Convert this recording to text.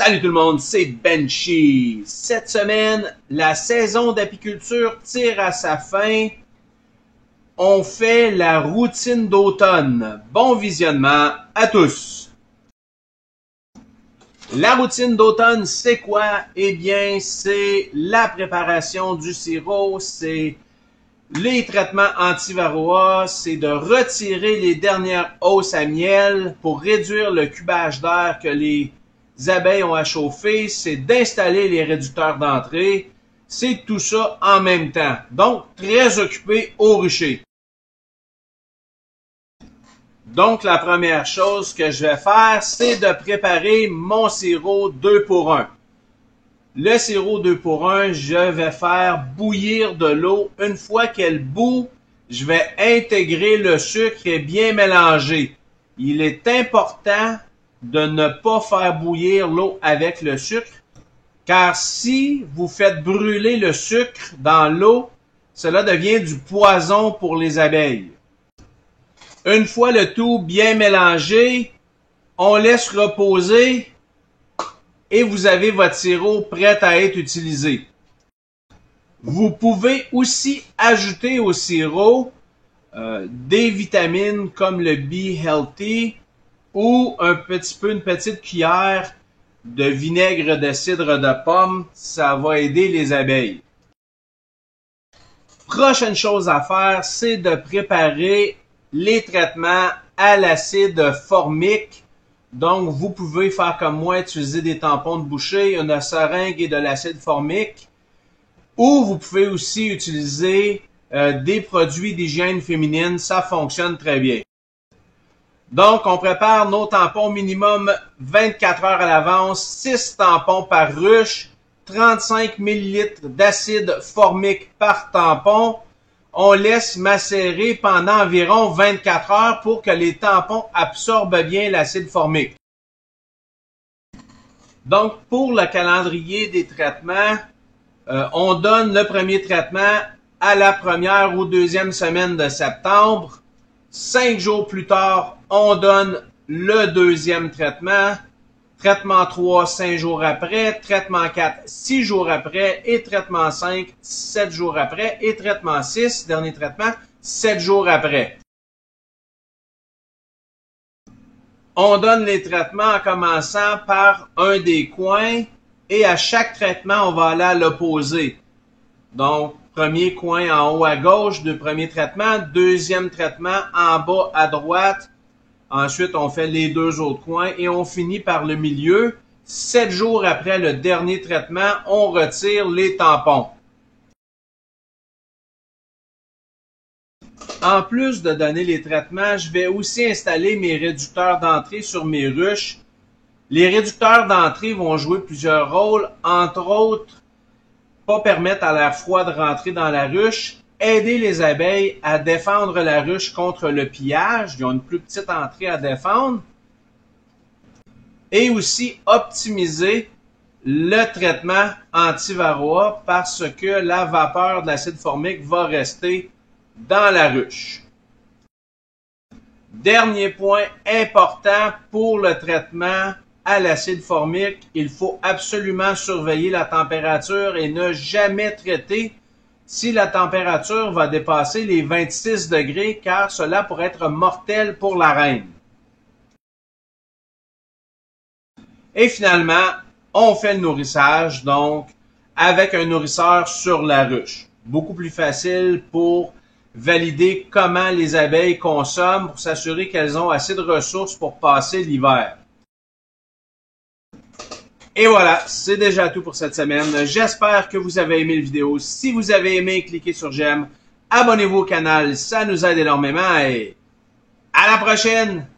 Salut tout le monde, c'est Benchy. Cette semaine, la saison d'apiculture tire à sa fin. On fait la routine d'automne. Bon visionnement à tous. La routine d'automne, c'est quoi? Eh bien, c'est la préparation du sirop, c'est les traitements anti-varroa, c'est de retirer les dernières hausses à miel pour réduire le cubage d'air que les abeilles ont à chauffer, c'est d'installer les réducteurs d'entrée, c'est tout ça en même temps. Donc, très occupé au rucher. Donc, la première chose que je vais faire, c'est de préparer mon sirop 2 pour 1. Le sirop 2 pour 1, je vais faire bouillir de l'eau. Une fois qu'elle bout, je vais intégrer le sucre et bien mélanger. Il est important de ne pas faire bouillir l'eau avec le sucre, car si vous faites brûler le sucre dans l'eau, cela devient du poison pour les abeilles. Une fois le tout bien mélangé, on laisse reposer et vous avez votre sirop prêt à être utilisé. Vous pouvez aussi ajouter au sirop des vitamines comme le Be Healthy ou une petite cuillère de vinaigre de cidre de pomme. Ça va aider les abeilles. Prochaine chose à faire, c'est de préparer les traitements à l'acide formique. Donc, vous pouvez faire comme moi, utiliser des tampons de bouchée, une seringue et de l'acide formique. Ou vous pouvez aussi utiliser des produits d'hygiène féminine. Ça fonctionne très bien. Donc, on prépare nos tampons minimum 24 heures à l'avance, 6 tampons par ruche, 35 ml d'acide formique par tampon. On laisse macérer pendant environ 24 heures pour que les tampons absorbent bien l'acide formique. Donc, pour le calendrier des traitements, on donne le premier traitement à la première ou deuxième semaine de septembre. 5 jours plus tard, on donne le deuxième traitement. Traitement 3, 5 jours après. Traitement 4, 6 jours après. Et traitement 5, 7 jours après. Et traitement 6, dernier traitement, 7 jours après. On donne les traitements en commençant par un des coins. Et à chaque traitement, on va aller à l'opposé. Donc, premier coin en haut à gauche du premier traitement. Deuxième traitement en bas à droite. Ensuite, on fait les deux autres coins et on finit par le milieu. 7 jours après le dernier traitement, on retire les tampons. En plus de donner les traitements, je vais aussi installer mes réducteurs d'entrée sur mes ruches. Les réducteurs d'entrée vont jouer plusieurs rôles, entre autres, pas permettre à l'air froid de rentrer dans la ruche, aider les abeilles à défendre la ruche contre le pillage. Ils ont une plus petite entrée à défendre. Et aussi optimiser le traitement anti-varroa parce que la vapeur de l'acide formique va rester dans la ruche. Dernier point important pour le traitement à l'acide formique, il faut absolument surveiller la température et ne jamais traiter si la température va dépasser les 26 degrés, car cela pourrait être mortel pour la reine. Et finalement, on fait le nourrissage, donc avec un nourrisseur sur la ruche. Beaucoup plus facile pour valider comment les abeilles consomment, pour s'assurer qu'elles ont assez de ressources pour passer l'hiver. Et voilà, c'est déjà tout pour cette semaine. J'espère que vous avez aimé la vidéo. Si vous avez aimé, cliquez sur j'aime. Abonnez-vous au canal, ça nous aide énormément et à la prochaine!